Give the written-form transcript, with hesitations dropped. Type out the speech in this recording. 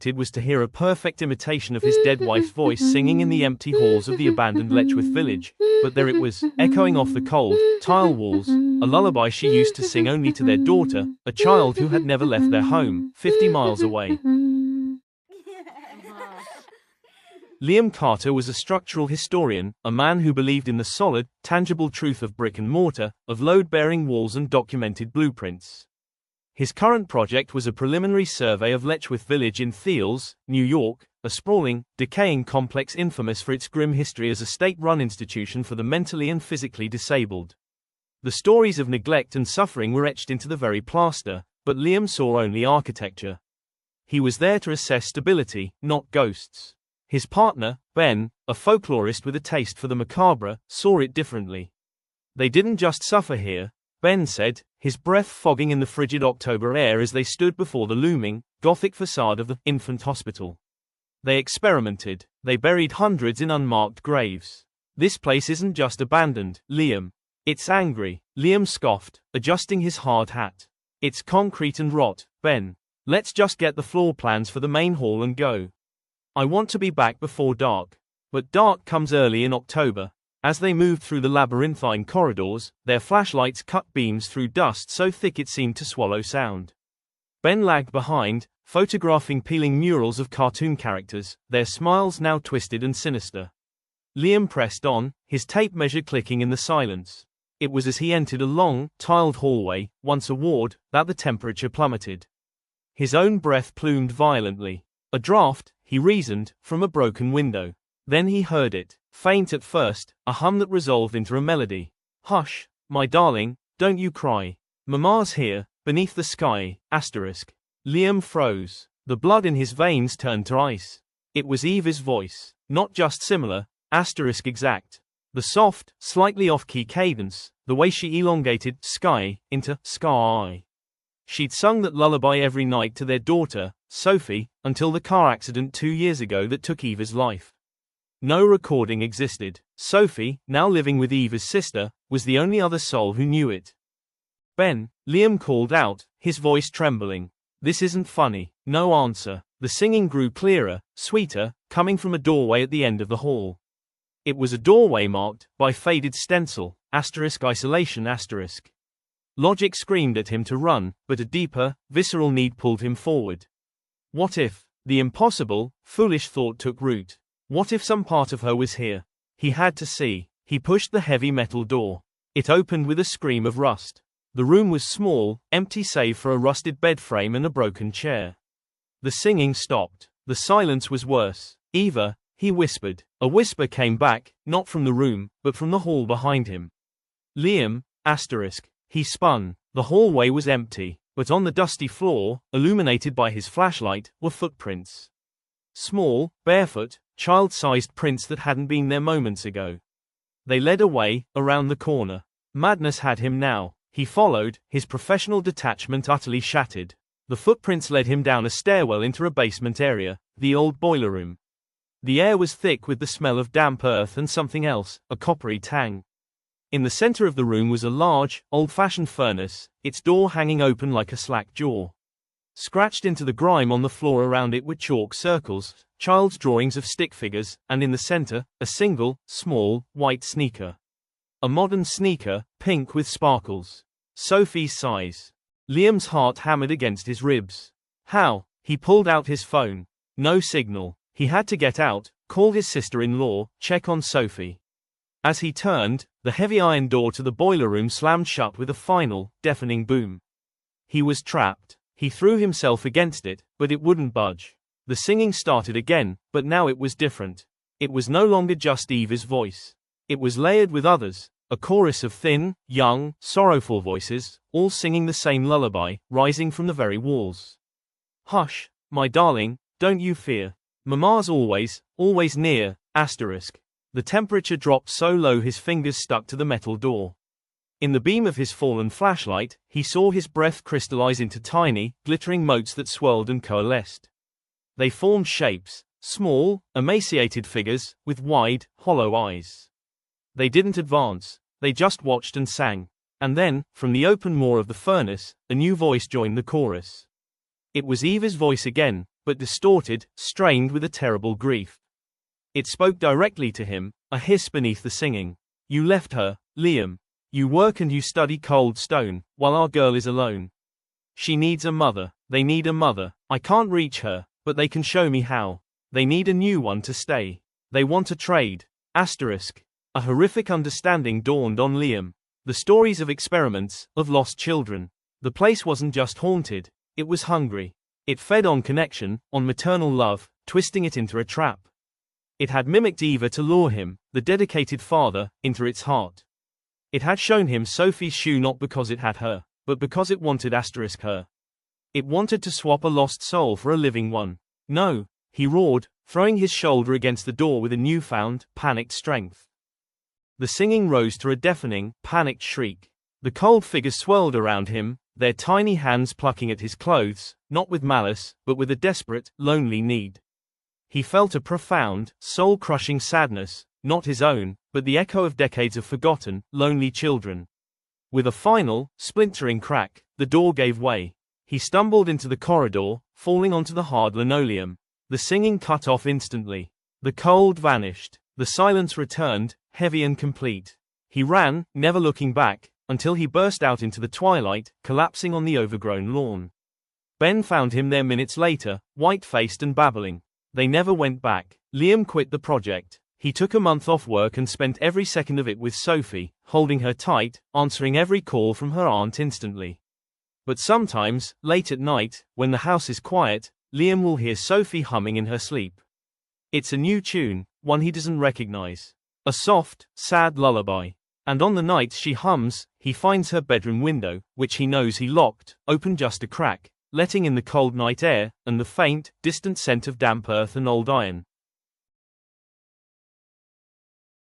was to hear a perfect imitation of his dead wife's voice singing in the empty halls of the abandoned Letchworth Village, but there it was, echoing off the cold, tile walls, a lullaby she used to sing only to their daughter, a child who had never left their home, 50 miles away. Liam Carter was a structural historian, a man who believed in the solid, tangible truth of brick and mortar, of load-bearing walls and documented blueprints. His current project was a preliminary survey of Letchworth Village in Thiels, New York, a sprawling, decaying complex infamous for its grim history as a state-run institution for the mentally and physically disabled. The stories of neglect and suffering were etched into the very plaster, but Liam saw only architecture. He was there to assess stability, not ghosts. His partner, Ben, a folklorist with a taste for the macabre, saw it differently. They didn't just suffer here, Ben said, his breath fogging in the frigid October air as they stood before the looming, Gothic facade of the infant hospital. They experimented. They buried hundreds in unmarked graves. This place isn't just abandoned, Liam. It's angry, Liam scoffed, adjusting his hard hat. It's concrete and rot, Ben. Let's just get the floor plans for the main hall and go. I want to be back before dark. But dark comes early in October. As they moved through the labyrinthine corridors, their flashlights cut beams through dust so thick it seemed to swallow sound. Ben lagged behind, photographing peeling murals of cartoon characters, their smiles now twisted and sinister. Liam pressed on, his tape measure clicking in the silence. It was as he entered a long, tiled hallway, once a ward, that the temperature plummeted. His own breath plumed violently. A draft, he reasoned, from a broken window. Then he heard it, faint at first, a hum that resolved into a melody. Hush, my darling, don't you cry. Mama's here, beneath the sky, asterisk. Liam froze. The blood in his veins turned to ice. It was Eva's voice, not just similar, asterisk exact. The soft, slightly off-key cadence, the way she elongated sky into sky. She'd sung that lullaby every night to their daughter, Sophie, until the car accident 2 years ago that took Eva's life. No recording existed. Sophie, now living with Eva's sister, was the only other soul who knew it. Ben, Liam called out, his voice trembling. This isn't funny. No answer. The singing grew clearer, sweeter, coming from a doorway at the end of the hall. It was a doorway marked, by faded stencil, asterisk isolation asterisk. Logic screamed at him to run, but a deeper, visceral need pulled him forward. What if? The impossible, foolish thought took root. What if some part of her was here? He had to see. He pushed the heavy metal door. It opened with a scream of rust. The room was small, empty save for a rusted bed frame and a broken chair. The singing stopped. The silence was worse. Eva, he whispered. A whisper came back, not from the room, but from the hall behind him. Liam, asterisk. He spun. The hallway was empty, but on the dusty floor, illuminated by his flashlight, were footprints. Small, barefoot, child-sized prints that hadn't been there moments ago. They led away, around the corner. Madness had him now. He followed, his professional detachment utterly shattered. The footprints led him down a stairwell into a basement area, the old boiler room. The air was thick with the smell of damp earth and something else, a coppery tang. In the center of the room was a large, old-fashioned furnace, its door hanging open like a slack jaw. Scratched into the grime on the floor around it were chalk circles, child's drawings of stick figures, and in the center, a single, small, white sneaker. A modern sneaker, pink with sparkles. Sophie's size. Liam's heart hammered against his ribs. How? He pulled out his phone. No signal. He had to get out, call his sister-in-law, check on Sophie. As he turned, the heavy iron door to the boiler room slammed shut with a final, deafening boom. He was trapped. He threw himself against it, but it wouldn't budge. The singing started again, but now it was different. It was no longer just Eva's voice. It was layered with others, a chorus of thin, young, sorrowful voices, all singing the same lullaby, rising from the very walls. Hush, my darling, don't you fear. Mama's always, always near, asterisk. The temperature dropped so low his fingers stuck to the metal door. In the beam of his fallen flashlight, he saw his breath crystallize into tiny, glittering motes that swirled and coalesced. They formed shapes, small, emaciated figures, with wide, hollow eyes. They didn't advance, they just watched and sang. And then, from the open maw of the furnace, a new voice joined the chorus. It was Eva's voice again, but distorted, strained with a terrible grief. It spoke directly to him, a hiss beneath the singing. You left her, Liam. You work and you study cold stone, while our girl is alone. She needs a mother. They need a mother. I can't reach her, but they can show me how. They need a new one to stay. They want a trade. Asterisk. A horrific understanding dawned on Liam. The stories of experiments, of lost children. The place wasn't just haunted, it was hungry. It fed on connection, on maternal love, twisting it into a trap. It had mimicked Eva to lure him, the dedicated father, into its heart. It had shown him Sophie's shoe not because it had her, but because it wanted her. It wanted to swap a lost soul for a living one. No, he roared, throwing his shoulder against the door with a newfound, panicked strength. The singing rose to a deafening, panicked shriek. The cold figures swirled around him, their tiny hands plucking at his clothes, not with malice, but with a desperate, lonely need. He felt a profound, soul-crushing sadness, not his own, but the echo of decades of forgotten, lonely children. With a final, splintering crack, the door gave way. He stumbled into the corridor, falling onto the hard linoleum. The singing cut off instantly. The cold vanished. The silence returned, heavy and complete. He ran, never looking back, until he burst out into the twilight, collapsing on the overgrown lawn. Ben found him there minutes later, white-faced and babbling. They never went back. Liam quit the project. He took a month off work and spent every second of it with Sophie, holding her tight, answering every call from her aunt instantly. But sometimes, late at night, when the house is quiet, Liam will hear Sophie humming in her sleep. It's a new tune, one he doesn't recognize. A soft, sad lullaby. And on the nights she hums, he finds her bedroom window, which he knows he locked, open just a crack, letting in the cold night air, and the faint, distant scent of damp earth and old iron.